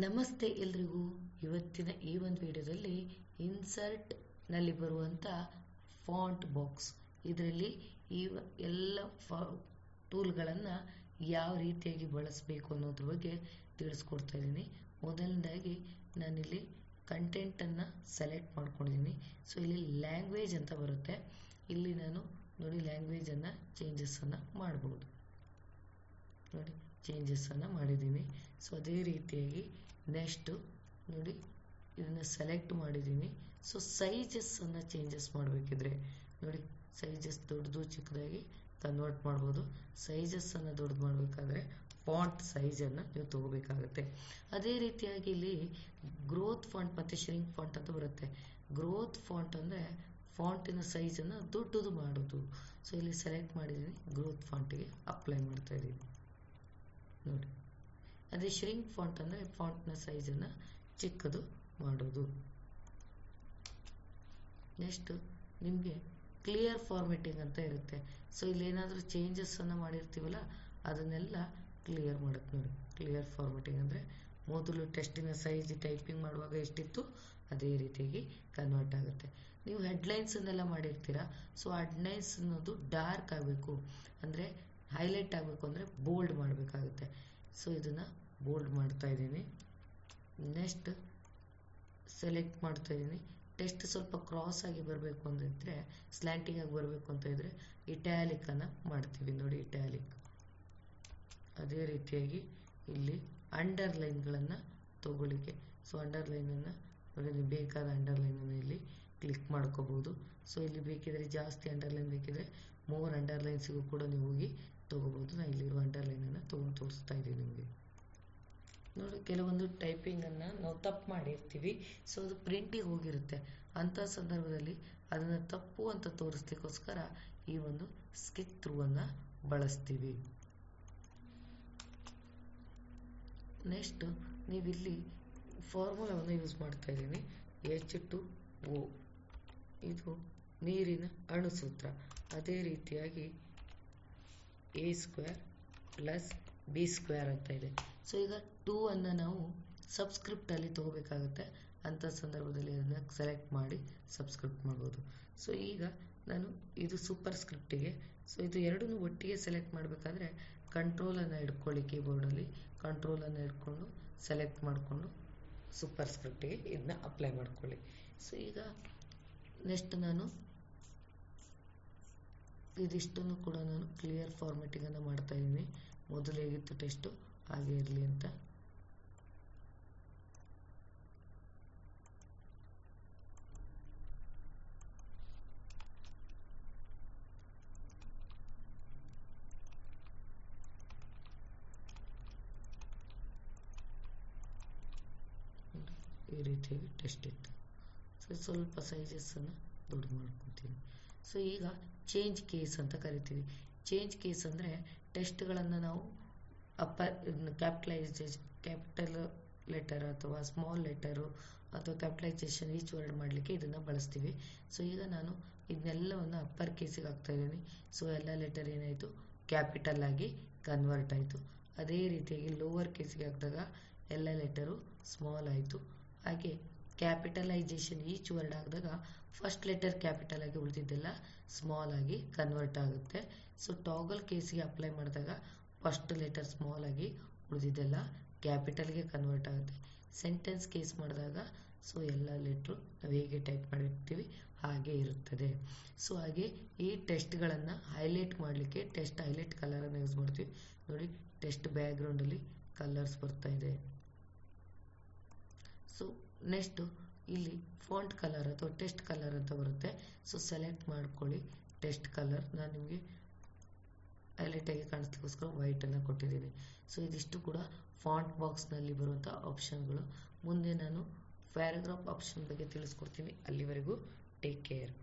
ನಮಸ್ತೆ ಎಲ್ರಿಗೂ. ಇವತ್ತಿನ ಈ ಒಂದು ವಿಡಿಯೋದಲ್ಲಿ ಇನ್ಸರ್ಟ್ನಲ್ಲಿ ಬರುವಂಥ ಫಾಂಟ್ ಬಾಕ್ಸ್, ಇದರಲ್ಲಿ ಈ ಎಲ್ಲ ಟೂಲ್ಗಳನ್ನು ಯಾವ ರೀತಿಯಾಗಿ ಬಳಸಬೇಕು ಅನ್ನೋದ್ರ ಬಗ್ಗೆ ತಿಳಿಸ್ಕೊಡ್ತಾ ಇದ್ದೀನಿ. ಮೊದಲನೇದಾಗಿ ನಾನಿಲ್ಲಿ ಕಂಟೆಂಟನ್ನು ಸೆಲೆಕ್ಟ್ ಮಾಡ್ಕೊಂಡಿದ್ದೀನಿ. ಸೊ ಇಲ್ಲಿ ಲ್ಯಾಂಗ್ವೇಜ್ ಅಂತ ಬರುತ್ತೆ. ಇಲ್ಲಿ ನಾನು ನೋಡಿ ಲ್ಯಾಂಗ್ವೇಜನ್ನು ಚೇಂಜಸ್ಸನ್ನು ಮಾಡ್ಬೋದು. ನೋಡಿ ಚೇಂಜಸ್ಸನ್ನು ಮಾಡಿದ್ದೀನಿ. ಸೊ ಅದೇ ರೀತಿಯಾಗಿ ನೆಕ್ಸ್ಟು ನೋಡಿ ಇದನ್ನು ಸೆಲೆಕ್ಟ್ ಮಾಡಿದ್ದೀನಿ. ಸೊ ಸೈಜಸ್ಸನ್ನು ಚೇಂಜಸ್ ಮಾಡಬೇಕಿದ್ರೆ ನೋಡಿ ಸೈಜಸ್ ದೊಡ್ಡದು ಚಿಕ್ಕದಾಗಿ ಕನ್ವರ್ಟ್ ಮಾಡ್ಬೋದು. ಸೈಜಸ್ಸನ್ನು ದೊಡ್ಡದು ಮಾಡಬೇಕಾದ್ರೆ ಫಾಂಟ್ ಸೈಜನ್ನು ನೀವು ತಗೋಬೇಕಾಗುತ್ತೆ. ಅದೇ ರೀತಿಯಾಗಿ ಇಲ್ಲಿ ಗ್ರೋತ್ ಫಾಂಟ್ ಮತ್ತು ಶ್ರಿಂಕ್ ಫಾಂಟ್ ಅಂತ ಬರುತ್ತೆ. ಗ್ರೋತ್ ಫಾಂಟ್ ಅಂದರೆ ಫಾಂಟಿನ ಸೈಜನ್ನು ದೊಡ್ಡದು ಮಾಡೋದು. ಸೊ ಇಲ್ಲಿ ಸೆಲೆಕ್ಟ್ ಮಾಡಿದ್ದೀನಿ, ಗ್ರೋತ್ ಫಾಂಟಿಗೆ ಅಪ್ಲೈ ಮಾಡ್ತಾ ಇದ್ದೀನಿ ನೋಡಿ. ಅದೇ ಶ್ರಿಂಕ್ ಫಾಂಟ್ ಅಂದರೆ ಫಾಂಟ್ನ ಸೈಜನ್ನು ಚಿಕ್ಕದು ಮಾಡೋದು. ನೆಕ್ಸ್ಟ್ ನಿಮಗೆ ಕ್ಲಿಯರ್ ಫಾರ್ಮೆಟಿಂಗ್ ಅಂತ ಇರುತ್ತೆ. ಸೊ ಇಲ್ಲಿ ಏನಾದರೂ ಚೇಂಜಸ್ಸನ್ನು ಮಾಡಿರ್ತೀವಲ್ಲ ಅದನ್ನೆಲ್ಲ ಕ್ಲಿಯರ್ ಮಾಡುತ್ತೆ ನೋಡಿ. ಕ್ಲಿಯರ್ ಫಾರ್ಮೆಟಿಂಗ್ ಅಂದರೆ ಮೊದಲು ಟೆಸ್ಟಿನ ಸೈಜ್ ಟೈಪಿಂಗ್ ಮಾಡುವಾಗ ಎಷ್ಟಿತ್ತು ಅದೇ ರೀತಿಯಾಗಿ ಕನ್ವರ್ಟ್ ಆಗುತ್ತೆ. ನೀವು ಹೆಡ್ಲೈನ್ಸನ್ನೆಲ್ಲ ಮಾಡಿರ್ತೀರಾ. ಸೊ ಹೆಡ್ಲೈನ್ಸ್ ಅನ್ನೋದು ಡಾರ್ಕ್ ಆಗಬೇಕು, ಅಂದರೆ ಹೈಲೈಟ್ ಆಗಬೇಕು ಅಂದರೆ ಬೋಲ್ಡ್ ಮಾಡಬೇಕಾಗುತ್ತೆ. ಸೊ ಇದನ್ನು ಬೋಲ್ಡ್ ಮಾಡ್ತಾ ಇದ್ದೀನಿ. ನೆಕ್ಸ್ಟ್ ಸೆಲೆಕ್ಟ್ ಮಾಡ್ತಾ ಇದ್ದೀನಿ. ಟೆಸ್ಟ್ ಸ್ವಲ್ಪ ಕ್ರಾಸ್ ಆಗಿ ಬರಬೇಕು ಅಂತಿದ್ರೆ, ಸ್ಲ್ಯಾಂಟಿಂಗ್ ಆಗಿ ಬರಬೇಕು ಅಂತ ಇದ್ದರೆ ಇಟ್ಯಾಲಿಕನ್ನು ಮಾಡ್ತೀವಿ ನೋಡಿ, ಇಟ್ಯಾಲಿಕ್. ಅದೇ ರೀತಿಯಾಗಿ ಇಲ್ಲಿ ಅಂಡರ್ಲೈನ್ಗಳನ್ನು ತಗೊಳ್ಳಿಕ್ಕೆ, ಸೊ ಅಂಡರ್ಲೈನನ್ನು ನೋಡಿ ನೀವು ಬೇಕಾದ ಅಂಡರ್ಲೈನನ್ನು ಇಲ್ಲಿ ಕ್ಲಿಕ್ ಮಾಡ್ಕೋಬೋದು. ಸೊ ಇಲ್ಲಿ ಬೇಕಿದ್ರೆ ಜಾಸ್ತಿ ಅಂಡರ್ಲೈನ್ ಬೇಕಿದ್ರೆ ಮೋರ್ ಅಂಡರ್ಲೈನ್ಸಿಗೂ ಕೂಡ ನೀವು ಹೋಗಿ ತೊಗೋಬೋದು. ನಾನು ಇಲ್ಲಿರುವ ಅಂಡರ್ಲೈನನ್ನು ತೊಗೊಂಡು ತೋರಿಸ್ತಾ ಇದ್ದೀನಿ ನಿಮಗೆ ನೋಡಿ. ಕೆಲವೊಂದು ಟೈಪಿಂಗನ್ನು ನಾವು ತಪ್ಪು ಮಾಡಿರ್ತೀವಿ. ಸೊ ಅದು ಪ್ರಿಂಟಿಗೆ ಹೋಗಿರುತ್ತೆ. ಅಂಥ ಸಂದರ್ಭದಲ್ಲಿ ಅದನ್ನು ತಪ್ಪು ಅಂತ ತೋರಿಸ್ಲಿಕ್ಕೋಸ್ಕರ ಈ ಒಂದು ಸ್ಕಿಪ್ ಥ್ರೂ ಬಳಸ್ತೀವಿ. ನೆಕ್ಸ್ಟ್ ನೀವಿಲ್ಲಿ ಫಾರ್ಮುಲಾವನ್ನು ಯೂಸ್ ಮಾಡ್ತಾ ಇದ್ದೀನಿ, H2O. ಇದು ನೀರಿನ ಅಣುಸೂತ್ರ. ಅದೇ ರೀತಿಯಾಗಿ A² + B² ಅಂತ ಇದೆ. ಸೊ ಈಗ 2 ಅನ್ನು ನಾವು ಸಬ್ಸ್ಕ್ರಿಪ್ಟಲ್ಲಿ ತಗೋಬೇಕಾಗುತ್ತೆ. ಅಂಥ ಸಂದರ್ಭದಲ್ಲಿ ಅದನ್ನು ಸೆಲೆಕ್ಟ್ ಮಾಡಿ ಸಬ್ಸ್ಕ್ರಿಪ್ಟ್ ಮಾಡ್ಬೋದು. ಸೊ ಈಗ ನಾನು ಇದು ಸೂಪರ್ ಸ್ಕ್ರಿಪ್ಟಿಗೆ, ಸೊ ಇದು ಎರಡನ್ನೂ ಒಟ್ಟಿಗೆ ಸೆಲೆಕ್ಟ್ ಮಾಡಬೇಕಾದ್ರೆ ಕಂಟ್ರೋಲನ್ನು ಹಿಡ್ಕೊಳ್ಳಿ, ಕೀಬೋರ್ಡಲ್ಲಿ ಕಂಟ್ರೋಲನ್ನು ಹಿಡ್ಕೊಂಡು ಸೆಲೆಕ್ಟ್ ಮಾಡಿಕೊಂಡು ಸೂಪರ್ ಸ್ಕ್ರಿಪ್ಟಿಗೆ ಇದನ್ನ ಅಪ್ಲೈ ಮಾಡ್ಕೊಳ್ಳಿ. ಸೊ ಈಗ ನೆಕ್ಸ್ಟ್ ನಾನು ಇದಿಷ್ಟನ್ನು ಕೂಡ ನಾನು ಕ್ಲಿಯರ್ ಫಾರ್ಮೆಟಿಂಗನ್ನು ಮಾಡ್ತಾ ಇದ್ದೀನಿ. ಮೊದಲು ಹೇಗಿತ್ತು ಟೆಸ್ಟು ಹಾಗೆ ಇರಲಿ ಅಂತ. ಈ ರೀತಿಯಾಗಿ ಟೆಸ್ಟ್ ಇತ್ತು. ಸೊ ಸ್ವಲ್ಪ ಸೈಜಸ್ಸನ್ನು ದೊಡ್ಡ ಮಾಡ್ಕೊತೀನಿ. ಸೊ ಈಗ ಚೇಂಜ್ ಕೇಸ್ ಅಂತ ಕರಿತೀವಿ. ಚೇಂಜ್ ಕೇಸ್ ಅಂದರೆ ಟೆಸ್ಟ್ಗಳನ್ನು ನಾವು ಕ್ಯಾಪಿಟಲ್ ಲೆಟರ್ ಅಥವಾ ಸ್ಮಾಲ್ ಲೆಟರು ಅಥವಾ ಕ್ಯಾಪಿಟಲೈಸೇಷನ್ ಈಚ್ ವರ್ಡ್ ಮಾಡಲಿಕ್ಕೆ ಇದನ್ನು ಬಳಸ್ತೀವಿ. ಸೊ ಈಗ ನಾನು ಇದನ್ನೆಲ್ಲವನ್ನು ಅಪ್ಪರ್ ಕೇಸಿಗೆ ಹಾಕ್ತಾ ಇದ್ದೀನಿ. ಸೊ ಎಲ್ಲ ಲೆಟರ್ ಏನಾಯಿತು ಕ್ಯಾಪಿಟಲ್ ಆಗಿ ಕನ್ವರ್ಟ್ ಆಯಿತು. ಅದೇ ರೀತಿಯಾಗಿ ಲೋವರ್ ಕೇಸಿಗೆ ಹಾಕಿದಾಗ ಎಲ್ಲ ಲೆಟರು ಸ್ಮಾಲ್ ಆಯಿತು. ಹಾಗೆ ಕ್ಯಾಪಿಟಲೈಸೇಷನ್ ಈಚ್ ವರ್ಡ್ ಹಾಕಿದಾಗ ಫಸ್ಟ್ ಲೆಟರ್ ಕ್ಯಾಪಿಟಲ್ ಆಗಿ ಉಳಿದಿದ್ದೆಲ್ಲ ಸ್ಮಾಲ್ ಆಗಿ ಕನ್ವರ್ಟ್ ಆಗುತ್ತೆ. ಸೊ ಟಾಗಲ್ ಕೇಸಿಗೆ ಅಪ್ಲೈ ಮಾಡಿದಾಗ ಫಸ್ಟ್ ಲೆಟರ್ ಸ್ಮಾಲ್ ಆಗಿ ಉಳಿದಿದ್ದೆಲ್ಲ ಕ್ಯಾಪಿಟಲ್ಗೆ ಕನ್ವರ್ಟ್ ಆಗುತ್ತೆ. ಸೆಂಟೆನ್ಸ್ ಕೇಸ್ ಮಾಡಿದಾಗ ಸೊ ಎಲ್ಲ ಲೆಟ್ರು ನಾವು ಹೇಗೆ ಟೈಪ್ ಮಾಡಿರ್ತೀವಿ ಹಾಗೆ ಇರುತ್ತದೆ. ಸೊ ಹಾಗೆ ಈ ಟೆಸ್ಟ್ಗಳನ್ನು ಹೈಲೈಟ್ ಮಾಡಲಿಕ್ಕೆ ಟೆಸ್ಟ್ ಹೈಲೈಟ್ ಕಲರನ್ನು ಯೂಸ್ ಮಾಡ್ತೀವಿ ನೋಡಿ. ಟೆಸ್ಟ್ ಬ್ಯಾಕ್ಗ್ರೌಂಡಲ್ಲಿ ಕಲರ್ಸ್ ಬರ್ತಾ ಇದೆ. ಸೊ ನೆಕ್ಸ್ಟು ಇಲ್ಲಿ ಫಾಂಟ್ ಕಲರ್ ಅಥವಾ ಟೆಸ್ಟ್ ಕಲರ್ ಅಂತ ಬರುತ್ತೆ. ಸೊ ಸೆಲೆಕ್ಟ್ ಮಾಡ್ಕೊಳ್ಳಿ ಟೆಸ್ಟ್ ಕಲರ್. ನಾನು ನಿಮಗೆ ಹೈಲೈಟಾಗಿ ಕಾಣಿಸ್ಲಿಕ್ಕೋಸ್ಕರ ವೈಟನ್ನು ಕೊಟ್ಟಿದ್ದೀನಿ. ಸೊ ಇದಿಷ್ಟು ಕೂಡ ಫಾಂಟ್ ಬಾಕ್ಸ್ನಲ್ಲಿ ಬರುವಂಥ ಆಪ್ಷನ್ಗಳು. ಮುಂದೆ ನಾನು ಪ್ಯಾರಾಗ್ರಾಫ್ ಆಪ್ಷನ್ ಬಗ್ಗೆ ತಿಳಿಸ್ಕೊಡ್ತೀನಿ. ಅಲ್ಲಿವರೆಗೂ ಟೇಕ್ ಕೇರ್.